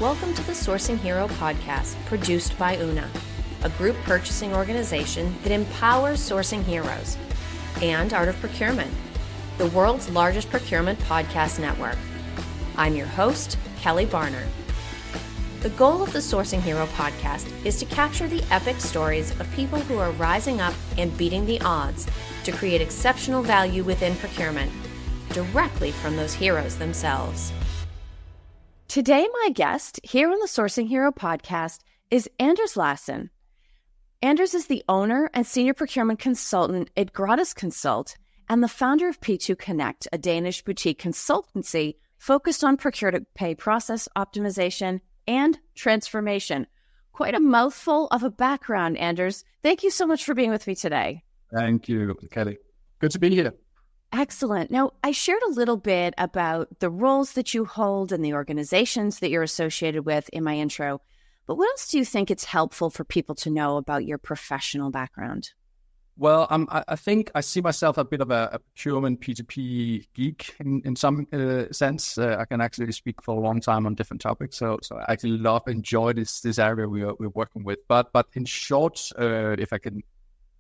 Welcome to the Sourcing Hero podcast, produced by Una, a group purchasing organization that empowers sourcing heroes, and Art of Procurement, the world's largest procurement podcast network. I'm your host, Kelly Barner. The goal of the Sourcing Hero podcast is to capture the epic stories of people who are rising up and beating the odds to create exceptional value within procurement, directly from those heroes themselves. Today, my guest here on the Sourcing Hero podcast is Anders Lassen. Anders is the owner and senior procurement consultant at Gradus Consult and the founder of P2Connct, a Danish boutique consultancy focused on procure-to-pay process optimization and transformation. Quite a mouthful of a background, Anders. Thank you so much for being with me today. Thank you, Kelly. Good to be here. Excellent. Now, I shared a little bit about the roles that you hold and the organizations that you're associated with in my intro, but what else do you think it's helpful for people to know about your professional background? Well, I think I see myself a bit of a procurement P2P geek in some sense. I can actually speak for a long time on different topics, so I actually enjoy this area we're working with. But in short, if I can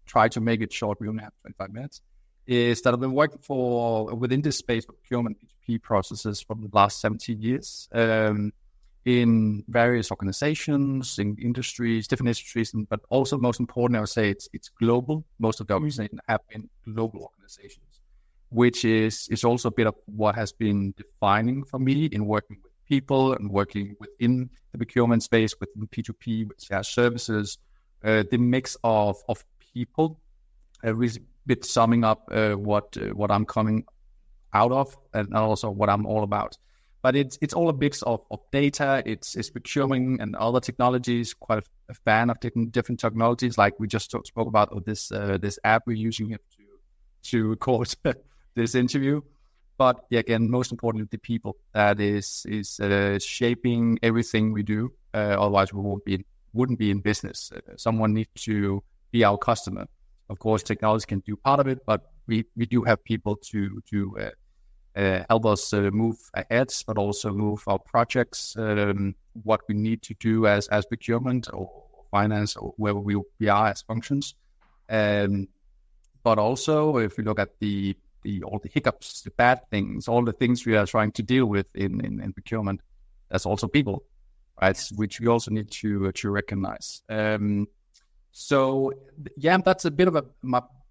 try to make it short, we only have 25 minutes. Is that I've been working within this space of procurement P2P processes for the last 17 years in various organizations, in industries, different industries, but also most importantly, I would say it's global. Most of the organizations have been global organizations, which is also a bit of what has been defining for me in working with people and working within the procurement space, within P2P, with shared services, the mix of people, really bit summing up what I'm coming out of and also what I'm all about. But it's all a mix of data, it's procurement and other technologies, quite a fan of different technologies, like we just spoke about this app we're using here to record this interview. But yeah, again, most importantly, the people that is shaping everything we do. Otherwise, we wouldn't be in business. Someone needs to be our customer. Of course, technology can do part of it, but we do have people to help us move ahead, but also move our projects, what we need to do as procurement or finance or wherever we are as functions. But also, if we look at all the hiccups, the bad things, all the things we are trying to deal with in procurement, that's also people, right? Which we also need to recognize. So yeah, that's a bit of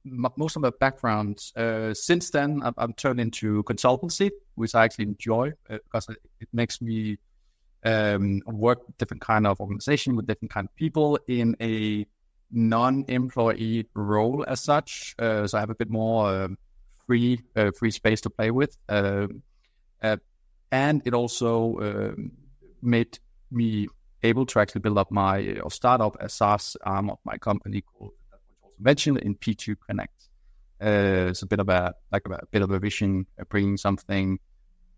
most of my background. Since then, I've turned into consultancy, which I actually enjoy because it makes me work with different kind of organization, with different kind of people in a non-employee role as such. So I have a bit more free space to play with, and it also made me able to actually build up or start up a SaaS arm of my company called, that was also mentioned, in P2Connct. It's a bit of a vision, bringing something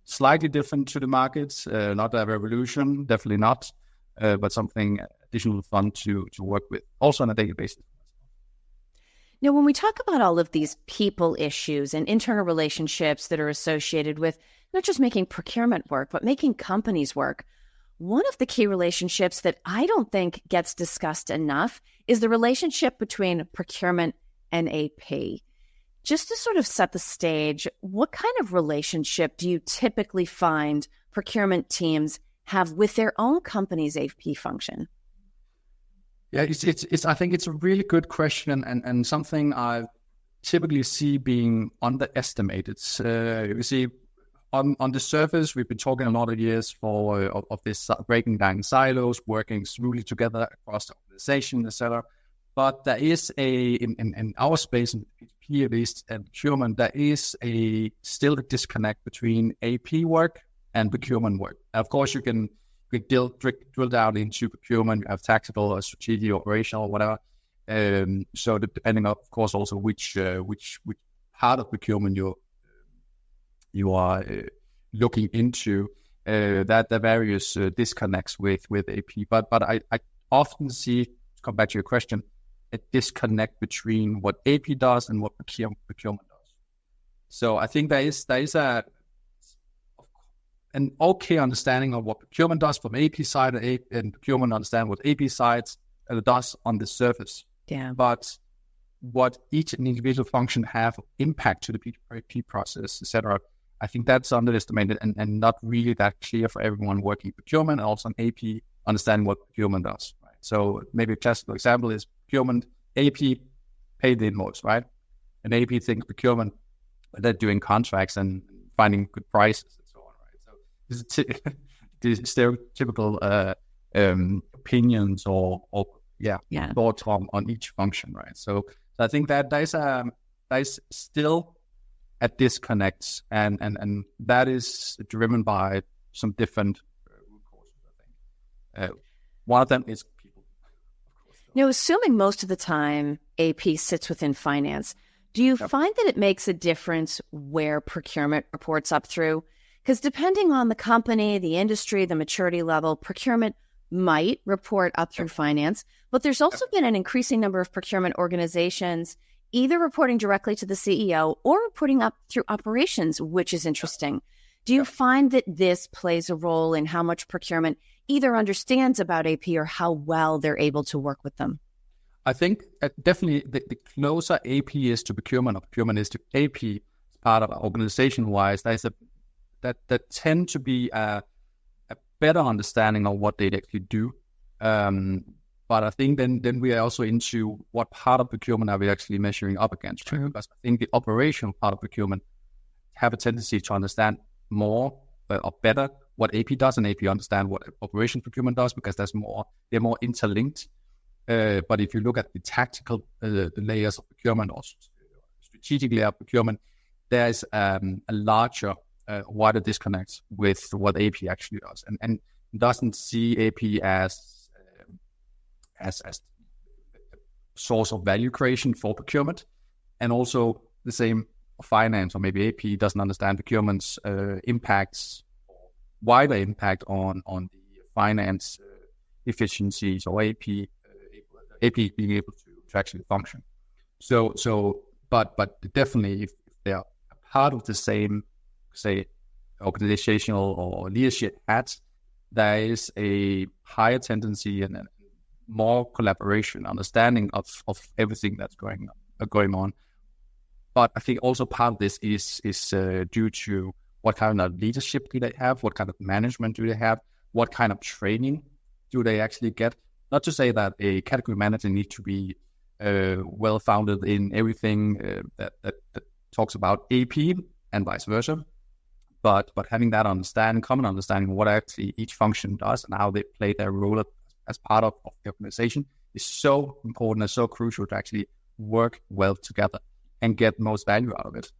slightly different to the markets, not a revolution, definitely not, but something additional fun to work with, also on a daily basis. Now, when we talk about all of these people issues and internal relationships that are associated with not just making procurement work, but making companies work, one of the key relationships that I don't think gets discussed enough is the relationship between procurement and AP. Just to sort of set the stage, what kind of relationship do you typically find procurement teams have with their own company's AP function? Yeah, it's I think it's a really good question and something I typically see being underestimated. You see, on the surface, we've been talking a lot of years of this breaking down silos, working smoothly together across the organization, etc. But there is in our space, in P2P at least, and procurement, there is still a disconnect between AP work and procurement work. Of course, you can drill down into procurement. You have tactical or strategic, operational, or whatever. So depending, of course, also which part of procurement you are looking into, that the various disconnects with AP. But I often see, to come back to your question, a disconnect between what AP does and what procurement does. So I think there is an okay understanding of what procurement does from AP side, and procurement understand what AP side does on the surface. Yeah. But what each individual function have impact to the P2P process, etc., I think that's underestimated and not really that clear for everyone working procurement, and also an AP understanding what procurement does. Right? So maybe a classical example is procurement, AP pay the invoice, right? And AP thinks procurement, they're doing contracts and finding good prices and so on, right? So this is these stereotypical opinions or thoughts on each function, right? So I think that there's still a disconnect, and that is driven by some different root causes, I think. One of them is people, of course. Now, assuming most of the time AP sits within finance, do you find that it makes a difference where procurement reports up through? Because depending on the company, the industry, the maturity level, procurement might report up through finance, but there's also been an increasing number of procurement organizations either reporting directly to the CEO or reporting up through operations, which is interesting. Do you find that this plays a role in how much procurement either understands about AP or how well they're able to work with them? I think definitely the closer AP is to procurement or procurement is to AP as part of organization-wise, that tend to be a better understanding of what they actually do. But I think then we are also into what part of procurement are we actually measuring up against, right? Because I think the operational part of procurement have a tendency to understand more or better what AP does, and AP understand what operation procurement does, because they're more interlinked. But if you look at the tactical the layers of procurement or strategic layer of procurement, there's a larger, wider disconnect with what AP actually does, and doesn't see AP as a source of value creation for procurement, and also the same for finance, or maybe AP doesn't understand procurement's impacts, wider impact on the finance efficiencies, or AP being able to actually function. But definitely if they are a part of the same, say, organizational or leadership hats, there is a higher tendency and more collaboration, understanding of everything that's going on. But I think also part of this is due to what kind of leadership do they have, what kind of management do they have, what kind of training do they actually get. Not to say that a category manager needs to be well-founded in everything that talks about AP and vice versa, but having that common understanding of what actually each function does and how they play their role as part of the organization is so important and so crucial to actually work well together and get most value out of it.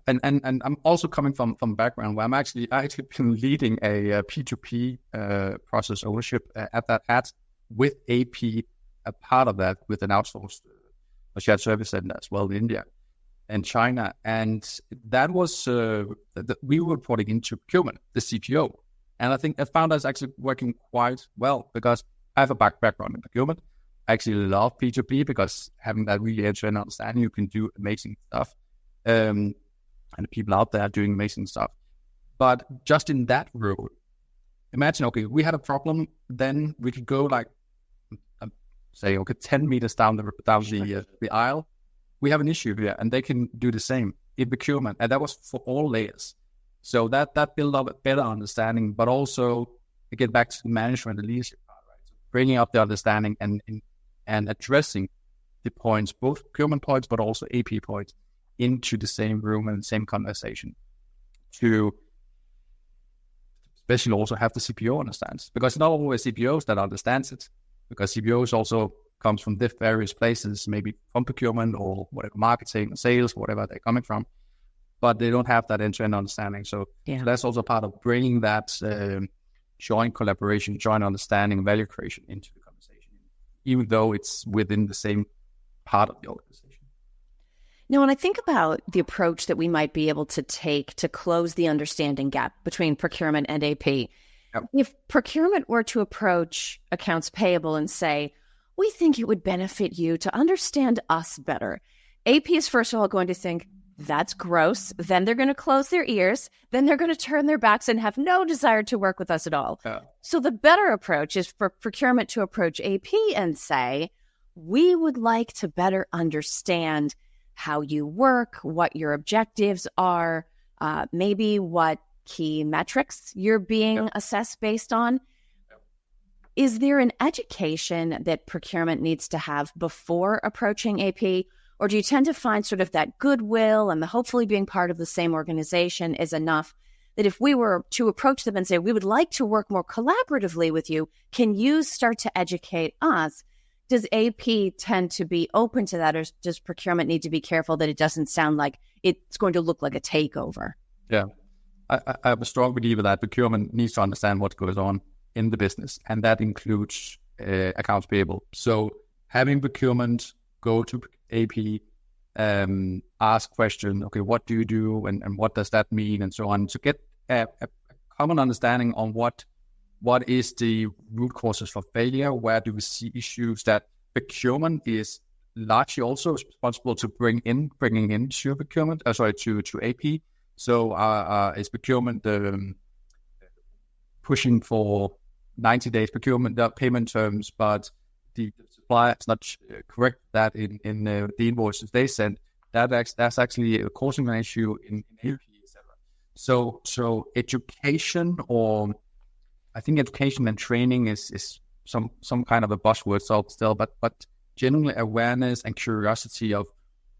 And I'm also coming from a background where I actually been leading a P2P process ownership at with AP, a part of that with an outsourced shared service center as well in India and China, and that was we were reporting into procurement, the CPO. And I think I found us actually working quite well, because I have a background in procurement. I actually love P2P because having that really end-to-end understanding, you can do amazing stuff. And the people out there are doing amazing stuff. But just in that role, imagine, okay, we had a problem, then we could go like, say, okay, 10 meters down the aisle. We have an issue here, and they can do the same in procurement. And that was for all layers. So that built up a better understanding, but also to get back to the management and leadership part, right? So bringing up the understanding and addressing the points, both procurement points, but also AP points, into the same room and the same conversation, to especially also have the CPO understands, because not always CPOs that understands it, because CPOs also comes from various places, maybe from procurement or whatever, marketing, sales, whatever they're coming from, but they don't have that end-to-end understanding. So that's also part of bringing that joint collaboration, joint understanding, value creation into the conversation, even though it's within the same part of the organization. Now, when I think about the approach that we might be able to take to close the understanding gap between procurement and AP, if procurement were to approach accounts payable and say, we think it would benefit you to understand us better, AP is first of all going to think, That's gross. Then they're going to close their ears. Then they're going to turn their backs and have no desire to work with us at all. Yeah. So the better approach is for procurement to approach AP and say, we would like to better understand how you work, what your objectives are, maybe what key metrics you're being assessed based on. Is there an education that procurement needs to have before approaching AP? Or do you tend to find sort of that goodwill and the hopefully being part of the same organization is enough that if we were to approach them and say, we would like to work more collaboratively with you, can you start to educate us? Does AP tend to be open to that, or does procurement need to be careful that it doesn't sound like it's going to look like a takeover? Yeah, I'm a strong believer that procurement needs to understand what goes on in the business, and that includes accounts payable. So having procurement go to AP, ask question, okay, what do you do and what does that mean, and so on, to get a common understanding on what is the root causes for failure, where do we see issues that procurement is largely also responsible to bringing into procurement, to AP. So is procurement pushing for 90 days procurement payment terms, but the supplier is not correct that in the invoices they send, that's actually causing an issue in AP, etc. So education, or I think education and training is some kind of a buzzword still, but generally awareness and curiosity of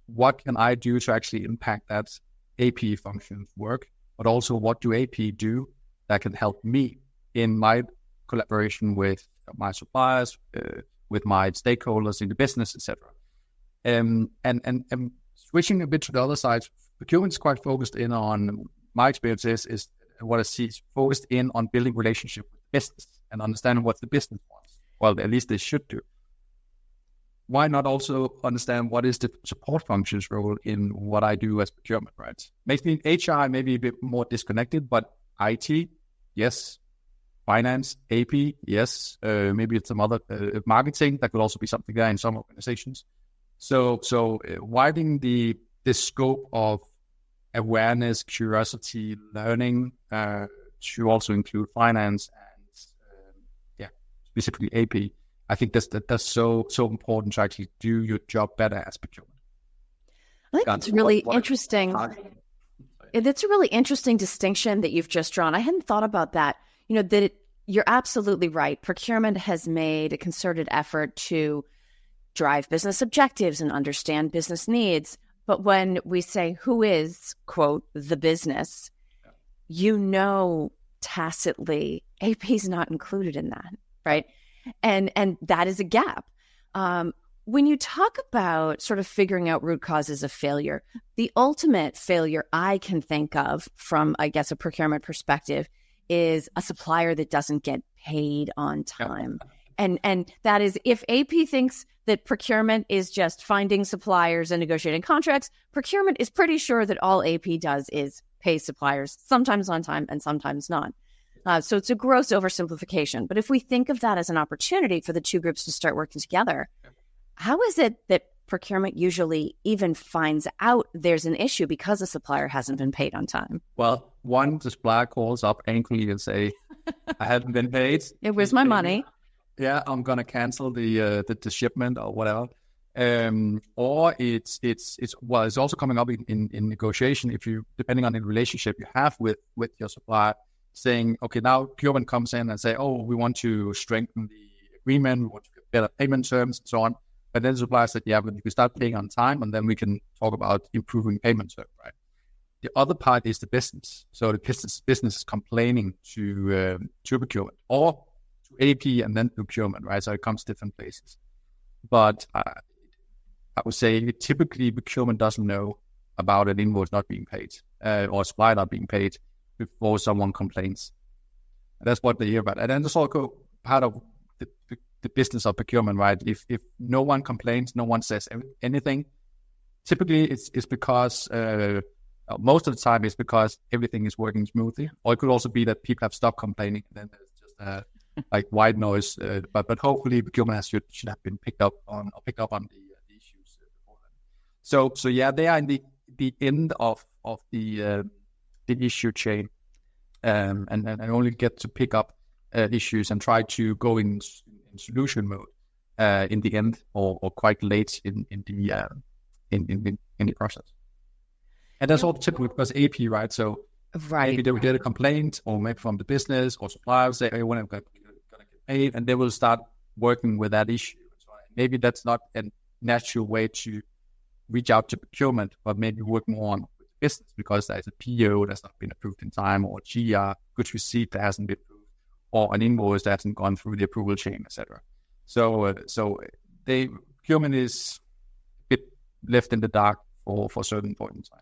what can I do to actually impact that AP function's work, but also what do AP do that can help me in my collaboration with my suppliers, with my stakeholders in the business, etc. And switching a bit to the other side, procurement is quite focused in on, my experience is what I see is focused in on building relationship with business and understanding what the business wants. Well, at least they should do. Why not also understand what is the support functions role in what I do as procurement, right? Maybe HR may be a bit more disconnected, but IT, yes. Finance, AP, yes. Maybe it's some other marketing, that could also be something there in some organizations. So widening the scope of awareness, curiosity, learning to also include finance and specifically AP. I think that's so important to actually do your job better as procurement. I think that's really interesting. That's a really interesting distinction that you've just drawn. I hadn't thought about that. You're absolutely right. Procurement has made a concerted effort to drive business objectives and understand business needs. But when we say who is, quote, the business, tacitly, AP is not included in that, right? And that is a gap. When you talk about sort of figuring out root causes of failure, the ultimate failure I can think of from, I guess, a procurement perspective is a supplier that doesn't get paid on time. And that is, if AP thinks that procurement is just finding suppliers and negotiating contracts, procurement is pretty sure that all AP does is pay suppliers, sometimes on time and sometimes not. So it's a gross oversimplification. But if we think of that as an opportunity for the two groups to start working together, how is it that procurement usually even finds out there's an issue because a supplier hasn't been paid on time? Well, one supplier calls up angrily and say, I haven't been paid. Where's my money? Yeah, I'm going to cancel the shipment or whatever. Or it's also coming up in negotiation, if you, depending on the relationship you have with your supplier, saying, okay, now procurement comes in and say, oh, we want to strengthen the agreement, we want to get better payment terms and so on. But then the supplier said, yeah, but you can start paying on time and then we can talk about improving payment terms, right? The other part is the business. So the business is complaining to procurement or to AP and then procurement, right? So it comes different places. But I would say typically procurement doesn't know about an invoice not being paid or supply not being paid before someone complains. And that's what they hear about. And then there's also part of the business of procurement, right? If no one complains, no one says anything, typically it's because most of the time it's because everything is working smoothly. Or it could also be that people have stopped complaining and then there's just like white noise. But hopefully procurement should have been picked up on the issues before then. So yeah, they are in the end of the issue chain, and only get to pick up issues and try to go in solution mode in the end or quite late in the process. And that's all typically because AP, right? So maybe they will get a complaint, or maybe from the business or suppliers say, "Hey, when I'm going to get paid," and they will start working with that issue. So maybe that's not a natural way to reach out to procurement, but maybe work more on with the business because there's a PO that's not been approved in time, or GR, goods receipt, that hasn't been approved, or an invoice that hasn't gone through the approval chain, etc. So procurement is a bit left in the dark for a certain point in time.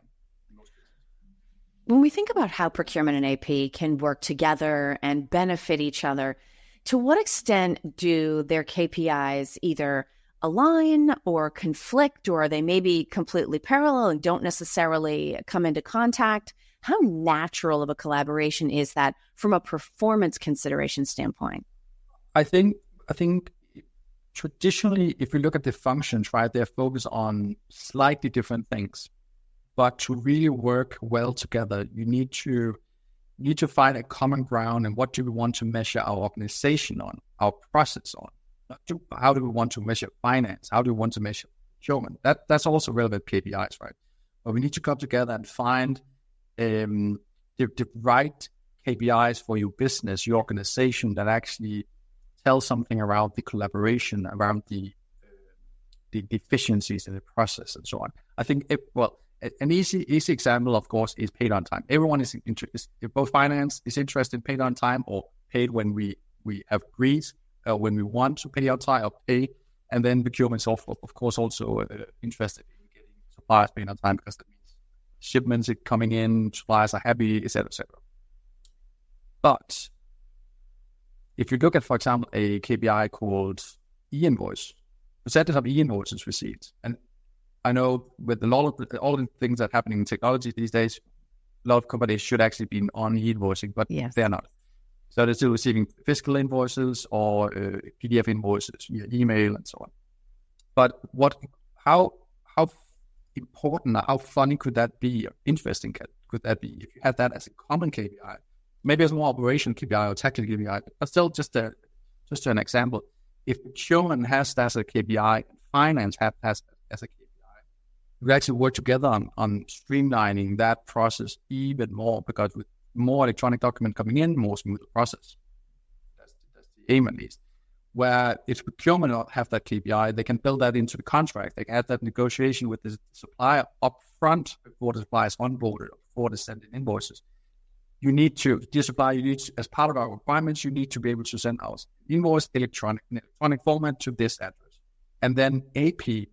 When we think about how procurement and AP can work together and benefit each other, to what extent do their KPIs either align or conflict, or are they maybe completely parallel and don't necessarily come into contact? How natural of a collaboration is that from a performance consideration standpoint? I think traditionally, if we look at the functions, right, they're focused on slightly different things. But to really work well together, you need to find a common ground, and what do we want to measure our organization on, our process on? How do we want to measure finance? How do we want to measure procurement? That's also relevant KPIs, right? But we need to come together and find the right KPIs for your business, your organization, that actually tell something around the collaboration, around the efficiencies in the process, and so on. I think an easy example, of course, is paid on time. Everyone is interested. Both finance is interested in paid on time, or paid when we have agreed, when we want to pay on time or pay. And then procurement is, of course, also interested in getting suppliers paid on time, because that means shipments are coming in, suppliers are happy, etc., etc. But if you look at, for example, a KPI called e-invoice, percentage of e-invoices received, and I know with all the things that are happening in technology these days, a lot of companies should actually be on e-invoicing, but they're not. So they're still receiving physical invoices or PDF invoices via email and so on. But how important or how funny could that be, or interesting could that be if you had that as a common KPI? Maybe as more operational KPI or tactical KPI, but still just an example. If procurement has that as a KPI and finance has as a KPI, we actually work together on streamlining that process even more, because with more electronic document coming in, more smooth process. That's the aim, at least. Where if procurement have that KPI, they can build that into the contract. They can add that negotiation with the supplier up front before the supplier is onboarded, or before they send in invoices. You need to, dear supplier, as part of our requirements, you need to be able to send our invoice in electronic format to this address. And then AP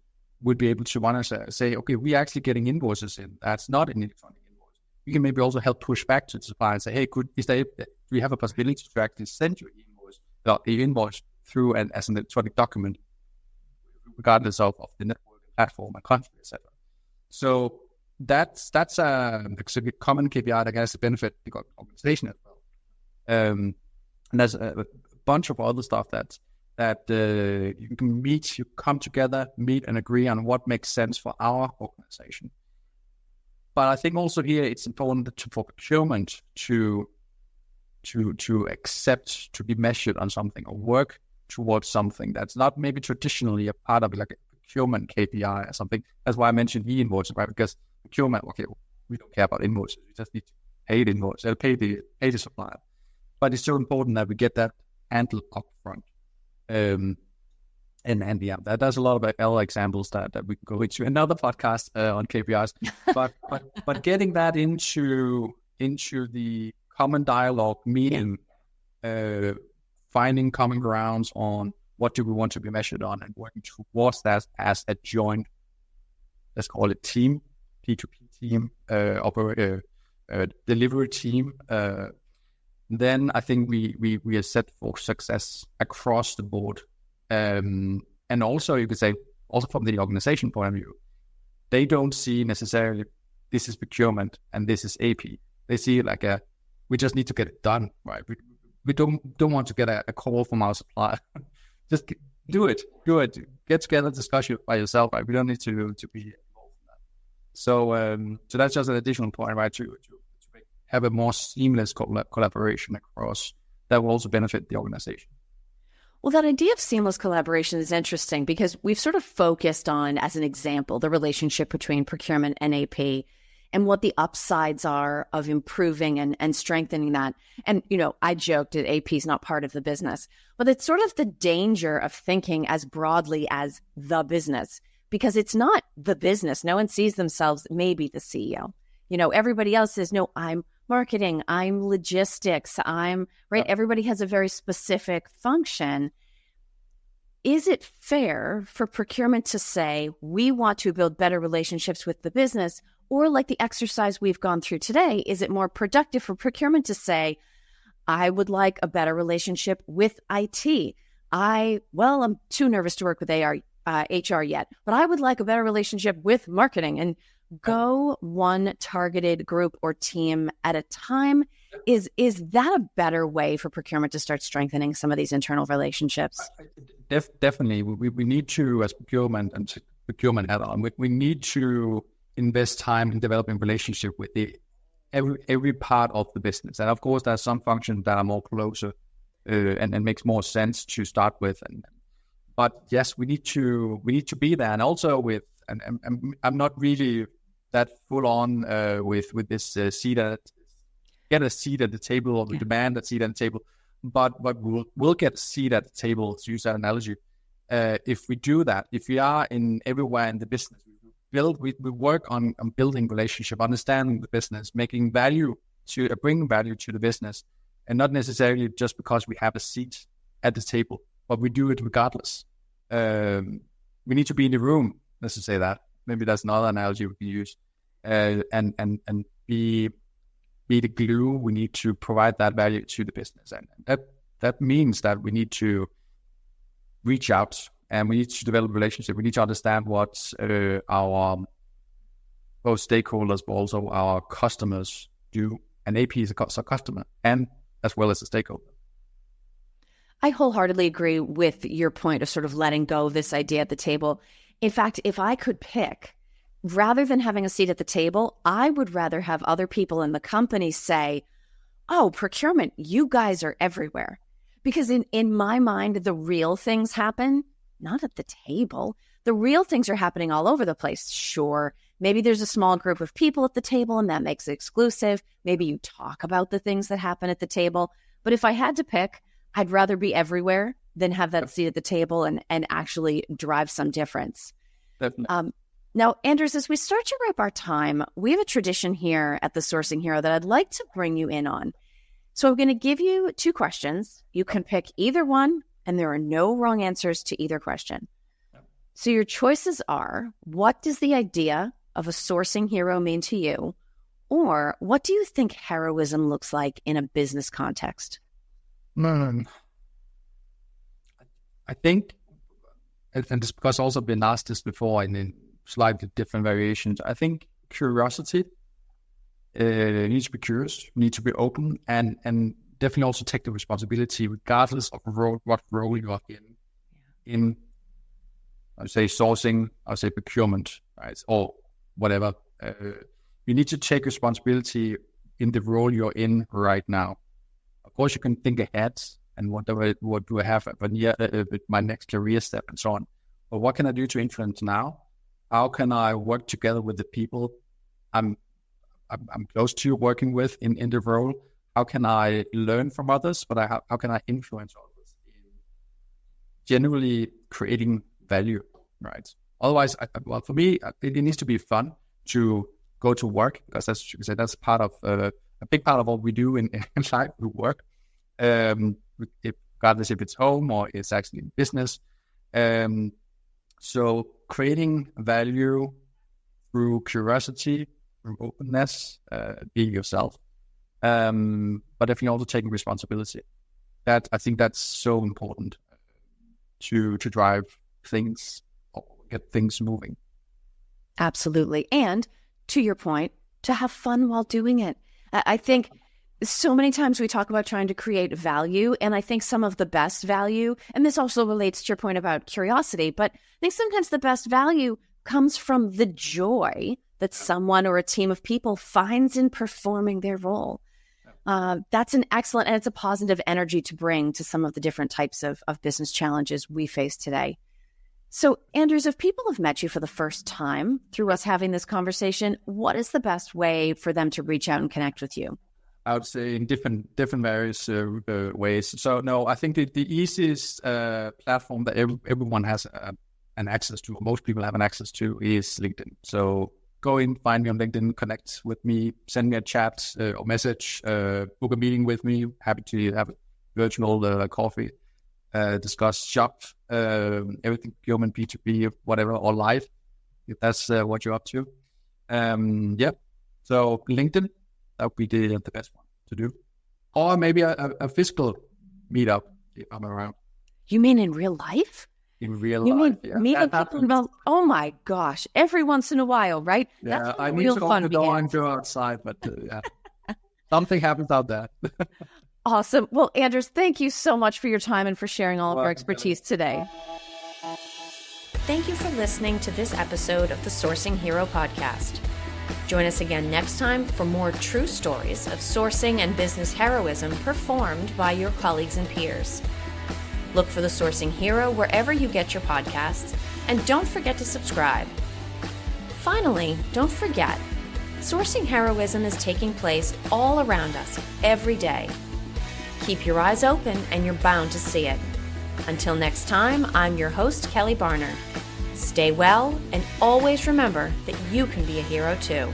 would be able to want to say, okay, we're actually getting invoices in. That's not an electronic invoice. We can maybe also help push back to the supplier and say, hey, do we have a possibility to actually send you the invoice through as an electronic document, regardless of the network, platform, and country, etc. So that's a common KPI that has a benefit the organization as well. And there's a bunch of other stuff that you can you come together, meet and agree on what makes sense for our organization. But I think also here it's important for procurement to accept to be measured on something, or work towards something that's not maybe traditionally a part of like a procurement KPI or something. That's why I mentioned e-invoices, right? Because procurement, okay, we don't care about invoices. We just need to pay the invoice, pay the supplier. But it's so important that we get that handled up front. And yeah, there's a lot of other examples that we can go into another podcast on KPIs. But getting that into the common dialogue meeting, finding common grounds on what do we want to be measured on, and working towards that as a joint, let's call it team, P2P team, delivery team. Then I think we are set for success across the board. And also you could say, also from the organization point of view, they don't see necessarily this is procurement and this is AP. They see it like we just need to get it done, right? We don't want to get a call from our supplier. Just do it. Get together, discuss it by yourself, right? We don't need to be involved in that. So that's just an additional point, right? To have a more seamless collaboration across that will also benefit the organization. Well, that idea of seamless collaboration is interesting because we've sort of focused on, as an example, the relationship between procurement and AP and what the upsides are of improving and strengthening that. And, I joked that AP is not part of the business, but it's sort of the danger of thinking as broadly as the business, because it's not the business. No one sees themselves, maybe the CEO. Everybody else says, no, I'm marketing, I'm logistics, I'm right. Everybody has a very specific function. Is it fair for procurement to say, we want to build better relationships with the business? Or like the exercise we've gone through today, is it more productive for procurement to say, I would like a better relationship with IT. I'm too nervous to work with HR yet, but I would like a better relationship with marketing, and go one targeted group or team at a time. Is that a better way for procurement to start strengthening some of these internal relationships? Definitely. We need to, as procurement and procurement add-on, we need to invest time in developing relationship with every part of the business. And of course, there are some functions that are more closer and makes more sense to start with. But yes, we need to be there. And also I'm not really that full on with this get a seat at the table, or demand a seat at the table. But we'll get a seat at the table, to use that analogy. If we do that, if we are everywhere in the business, we work on building relationship, understanding the business, bringing value to the business, and not necessarily just because we have a seat at the table, but we do it regardless. We need to be in the room. Let's just say that. Maybe that's another analogy we can use. And be the glue. We need to provide that value to the business, and that means that we need to reach out and we need to develop a relationship. We need to understand what our both stakeholders, but also our customers do. And AP is a customer, and as well as a stakeholder. I wholeheartedly agree with your point of sort of letting go of this idea at the table. In fact, if I could pick, rather than having a seat at the table, I would rather have other people in the company say, oh, procurement, you guys are everywhere. Because in my mind, the real things happen not at the table. The real things are happening all over the place. Sure, maybe there's a small group of people at the table and that makes it exclusive. Maybe you talk about the things that happen at the table. But if I had to pick, I'd rather be everywhere than have that seat at the table and actually drive some difference. Definitely. Now, Anders, as we start to wrap our time, we have a tradition here at the Sourcing Hero that I'd like to bring you in on. So I'm going to give you 2 questions. You can pick either one, and there are no wrong answers to either question. So your choices are, what does the idea of a sourcing hero mean to you? Or what do you think heroism looks like in a business context? I think, and this because also been asked this before in slightly different variations, I think curiosity, you need to be curious, you need to be open, and definitely also take the responsibility regardless of what role you are in I would say sourcing, I would say procurement, right, or whatever. You need to take responsibility in the role you're in right now. Of course, you can think ahead and what do I have with my next career step and so on. But what can I do to influence now? How can I work together with the people I'm close to working with in the role? How can I learn from others? But how can I influence others in generally creating value, right? Otherwise, for me, it needs to be fun to go to work, because that's part of a big part of what we do in life. We work, regardless if it's home or it's actually in business. So creating value through curiosity, through openness, being yourself, but definitely also taking responsibility. That I think that's so important to drive things or get things moving. Absolutely. And to your point, to have fun while doing it. I think so many times we talk about trying to create value, and I think some of the best value, and this also relates to your point about curiosity, but I think sometimes the best value comes from the joy that someone or a team of people finds in performing their role. That's an excellent, and it's a positive energy to bring to some of the different types of business challenges we face today. So, Anders, if people have met you for the first time through us having this conversation, what is the best way for them to reach out and connect with you? I would say in different various ways. So, no, I think the easiest platform that everyone has an access to, most people have an access to, is LinkedIn. So go in, find me on LinkedIn, connect with me, send me a chat or message, book a meeting with me. Happy to have a virtual coffee, discuss shop, everything procurement, P2P, whatever, or live, if that's what you're up to. So LinkedIn, that would be the best one to do. Or maybe a physical meetup if I'm around. You mean in real life? In real you life, mean meeting people about, oh my gosh, every once in a while, right? Yeah, that's I need real to fun open the door and go outside, but something happens out there. Awesome. Well, Anders, thank you so much for your time and for sharing all of your expertise today. Thank you for listening to this episode of the Sourcing Hero podcast. Join us again next time for more true stories of sourcing and business heroism performed by your colleagues and peers. Look for the Sourcing Hero wherever you get your podcasts, and don't forget to subscribe. Finally, don't forget, sourcing heroism is taking place all around us every day. Keep your eyes open and you're bound to see it. Until next time, I'm your host, Kelly Barner. Stay well, and always remember that you can be a hero too.